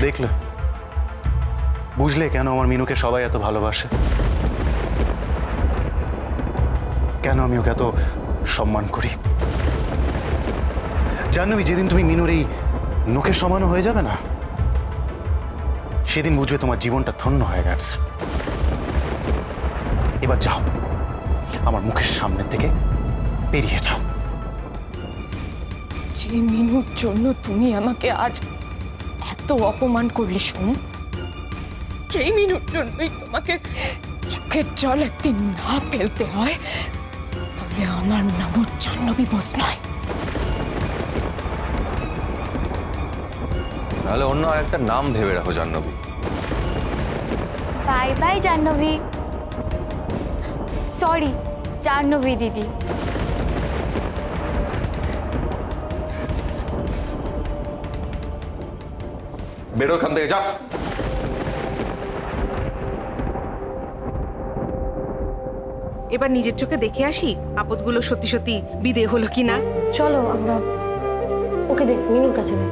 দেখলে, বুঝলে কেন আমার মিনুকে সবাই এত ভালোবাসে, কেন আমি ওকে এত সম্মান করি। জাহ্নবী, যেদিন তুমি মিনুর এই নখের সমানও হয়ে যাবে না, সেদিন বুঝবে তোমার জীবনটা ধন্য হয়ে গেছে। এবার যাও, আমার মুখের সামনে থেকে বেরিয়ে যাও। যে মিনুর জন্য তুমি আমাকে আজ এত অপমান করলে সোম, সেই মিনুর জন্যই তোমাকে চোখের জল একদিন না ফেলতে হয়, তাহলে আমার নামও জাহ্নবী বোস নয়। তাহলে অন্য আরেকটা নাম ভেবে রাখো Jahnavi. Bye bye Jahnavi, sorry Jahnavi দিদি। বেরো এখান থেকে, যাও। এবার নিজের চোখে দেখে আসি আপদগুলো সত্যি সত্যি বিদেয় হলো কিনা। চলো আমরা ওকে দেখ, মিনুর কাছে দেখ।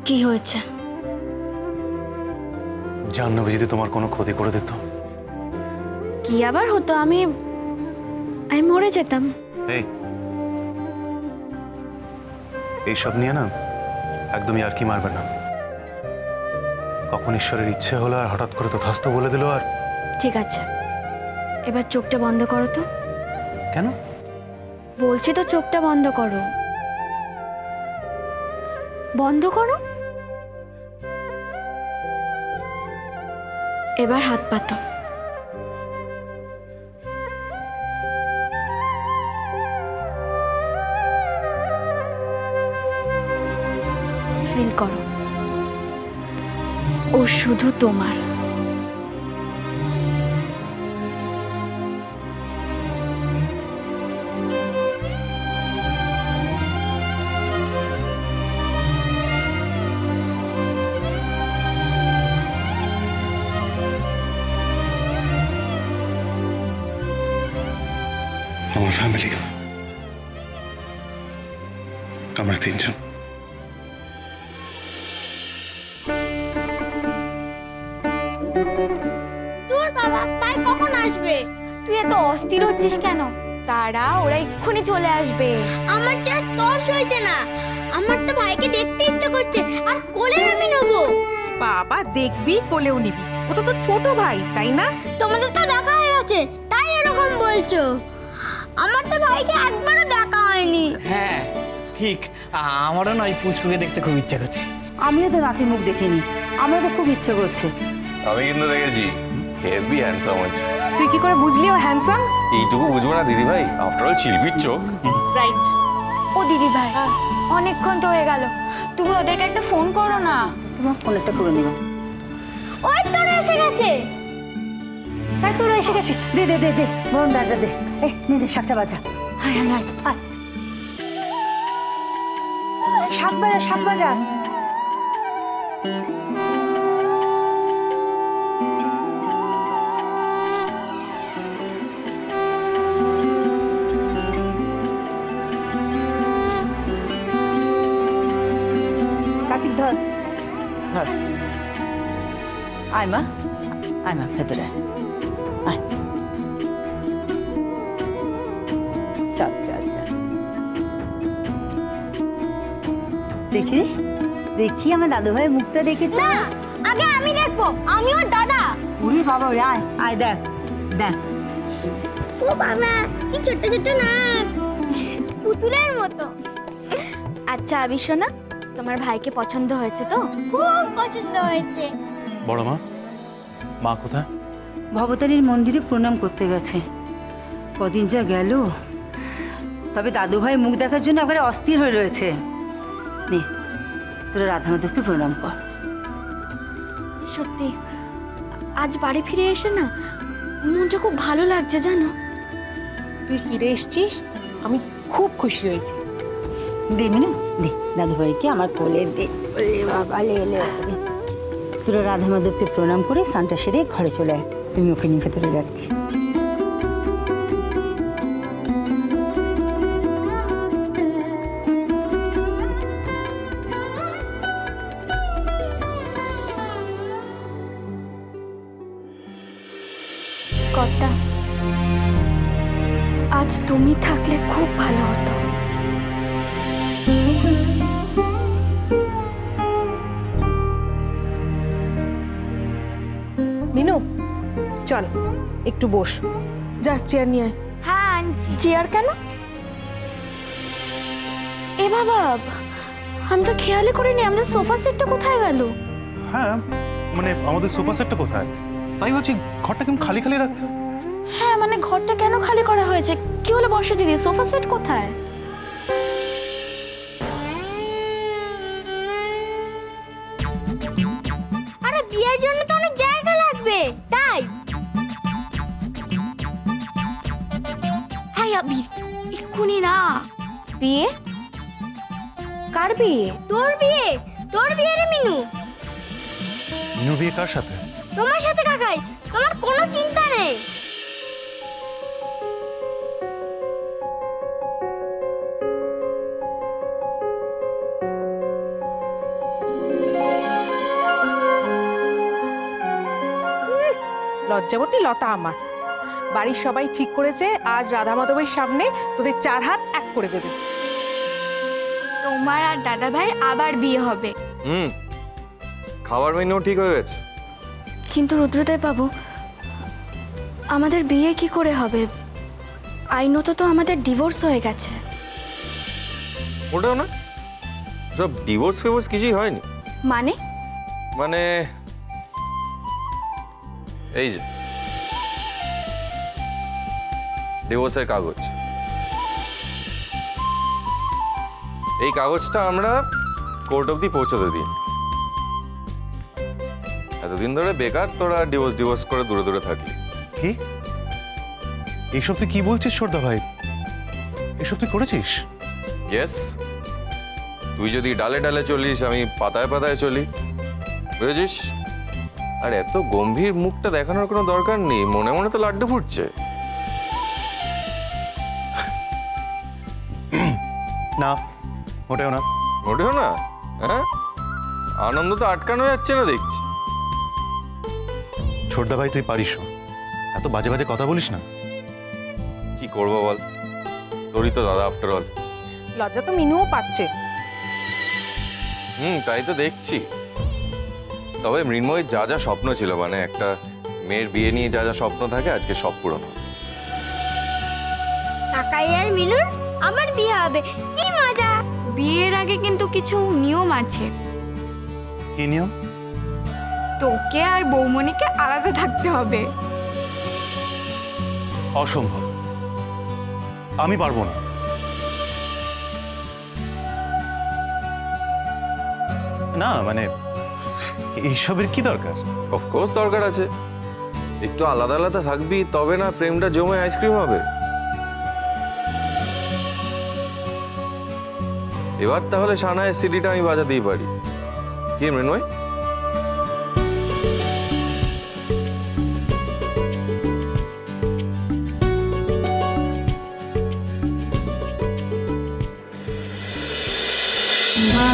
কি হয়েছে? জাহ্নবী যদি তোমার কোনো ক্ষতি করে দিত? কি আবার হতো? আমি মরে যেতাম। এইসব নিয়ে না একদমই আর কি মারবে না। কখন ঈশ্বরের ইচ্ছে হলো আর হঠাৎ করে তথাস্তু বলে দিল। আর ঠিক আছে, এবার চোখটা বন্ধ করো তো। কেন? বলছি তো চোখটা বন্ধ করো, বন্ধ করো। এবার হাত পাতো। ফিল করো, ও শুধু তোমার। আমার ফ্যামিলি, আমরা তিনজন। তোর বাবা ভাই কখন আসবে? তুই এত অস্থির হচ্ছিস কেন? তারা ওরা এক্ষুনি চলে আসবে। আমার যা তর্স হয়েছে না, আমার তো ভাইকে দেখতে ইচ্ছা করছে, আর কোলে আমি নেবো। বাবা দেখবি, কোলেও নিবি, ও তো তোর ছোট ভাই, তাই না? তোমাদের তো দেখা হয়ে গেছে, তাই এরকম বলছো। আমার তো ভাইকে একবারও দেখা হয়নি। হ্যাঁ ঠিক, আমারও নয় পুচকুকে দেখতে খুব ইচ্ছা করছে। আমিও তো নাতির মুখ দেখিনি, আমারও তো খুব ইচ্ছে করছে। আমি কিন্তু দেখেছি, হেভি হ্যান্ডসাম আছে। তুই কি করে বুঝলি ও হ্যান্ডসাম? এইটুকু বুঝবো না দিদি ভাই, আফটার অল শিল্পীর চোখ। রাইট। ও দিদি ভাই, অনেকক্ষণ তো হয়ে গেল, তুমি ওদেরকে একটা ফোন করো না। তোমার ফোনেরটা করে নিলাম। ওই তোরা এসে গেছে। তাই তোরা এসে গেছি, দে দে দে দে বরং দাঁড়া দে। এই নিজে শাকটা বাজা। হায় হায় হায় হায়, শাক বাজা, শাক বাজা। কার্তিক ধর ধর। আয় মা, আয় মা ভেতরে আয়। চল চল চল, দেখি দেখি আমার দাদু ভাইয়ের মুখটা দেখি তো। না, আগে আমি দেখবো, আমি ওর দাদা। উড়ি বাবা ওরে, আয় আয় দেখ দেখ। ও বাবা, কি ছোট্ট ছোট্ট নাক, পুতুলের মতো। আচ্ছা আবি সোনা, তোমার ভাইকে পছন্দ হয়েছে তো? খুব পছন্দ হয়েছে। বড় মা, মা কোথায়? ভবতারির মন্দিরে প্রণাম করতে গেছে। কদিন যা গেল, তবে দাদু ভাই মুখ দেখার জন্য একবারে অস্থির হয়ে রয়েছে। নে তোরা রাধা মাধবকে প্রণাম কর। সত্যি আজ বাড়ি ফিরে এসে না মনটা খুব ভালো লাগছে জানো। তুই ফিরে এসেছিস, আমি খুব খুশি হয়েছি। দে মিনু দে, দাদুভাইকে আমার কোলে দে। ওরে বাবা, লে লে লে। তোরা রাধা মাধবকে প্রণাম করে স্নানটা সেরে ঘরে চলে আয়, তুমি ওকে নিয়ে ভেতরে যাচ্ছি। কর্তা, আজ তুমি থাকলে খুব ভালো হতো। মিনু চল একটু বস, যা চেয়ার নিয়ে আয়। হ্যাঁ আনছি। চেয়ার কেন? এ বাবা, আমি তো খেয়ালই করিনি আমাদের সোফা সেটটা কোথায় গেল। হ্যাঁ মানে আমাদের সোফা সেটটা কোথায়? তাই ভাবছি ঘরটা কেমন খালি খালি রাখছে। হ্যাঁ মানে ঘরটা কেন খালি করা হয়েছে? কি হলো বর্ষা দিদি, সোফা সেট কোথায়? আরে বিয়ের জন্য তো অনেক জায়গা লাগবে, তাই। হ্যাঁ আবির, এক্ষুনি না। বিয়ে? কার বিয়ে? তোর বিয়ে, তোর বিয়ে রে মিনু। মিনুর বিয়ে কার সাথে? তোমার সাথে কাকাই, তোমার কোনো চিন্তা নেই। লজ্জাবতী লতা আমার। বাড়ির সবাই ঠিক করেছে আজ রাধা মাধবের সামনে তোদের 4 হাত এক করে দেবে। তোমার আর দাদা ভাইয়ের আবার বিয়ে হবে। খাবার মেনু ঠিক হয়ে গেছে। কিন্তু রুদ্রদেব বাবু, আমাদের বিয়ে কি করে হবে? আইনত তো আমাদের ডিভোর্স হয়ে গেছে। ওটাও না, সব ডিভোর্স ফেভোর্স কিছুই হয়নি। মানে? মানে এই যে ডিভোর্সের কাগজ, এই কাগজটা আমরা কোর্ট অবধি পৌঁছতে দিই। এতদিন ধরে বেকার তোরা ডিভোর্স করে দূরে দূরে থাকলি। কি এইসব তুই কি বলছিস সর্দা ভাই? এসব তুই করেছিস? ইয়েস, তুই যদি ডালে ডালে চলিস, আমি পাতায় পাতায় চলি, বুঝেছিস? আর এত গম্ভীর মুখটা দেখানোর কোনো দরকার নেই, মনে মনে তো লাড্ডু ফুটছে। না, মোটেও না। মোটেও না? হ্যাঁ, আনন্দ তো আটকানো যাচ্ছে না দেখছি। ছোটদা ভাই তুই পারিস না, এত বাজে বাজে কথা বলিস না। কি করবো বল, তোরই তো দাদা আফটার অল। লজ্জা তো মিনুও পাচ্ছে। তাই তো দেখছি। তবে মৃন্ময়ের যা যা স্বপ্ন ছিল, মানে একটা মেয়ের বিয়ে নিয়ে যা যা স্বপ্ন থাকে, আজকে সব পূরণ হবে। কাকাই আর মিনুর আমার বিয়ে হবে, কি মজা। বিয়ের আগে কিন্তু কিছু নিয়ম আছে। কি নিয়ম? তোকে আর বৌমনিকে আলাদা থাকতে হবে। অসম্ভব, আমি পারবো না। না মানে এইসবের কি দরকার? অফকোর্স দরকার আছে, একটু আলাদা আলাদা থাকবি, তবে না প্রেমটা জমে আইসক্রিম হবে। এবার তাহলে সানায় সিডিটা আমি বাজাতেই পারি। কি মৃন্ময়? মা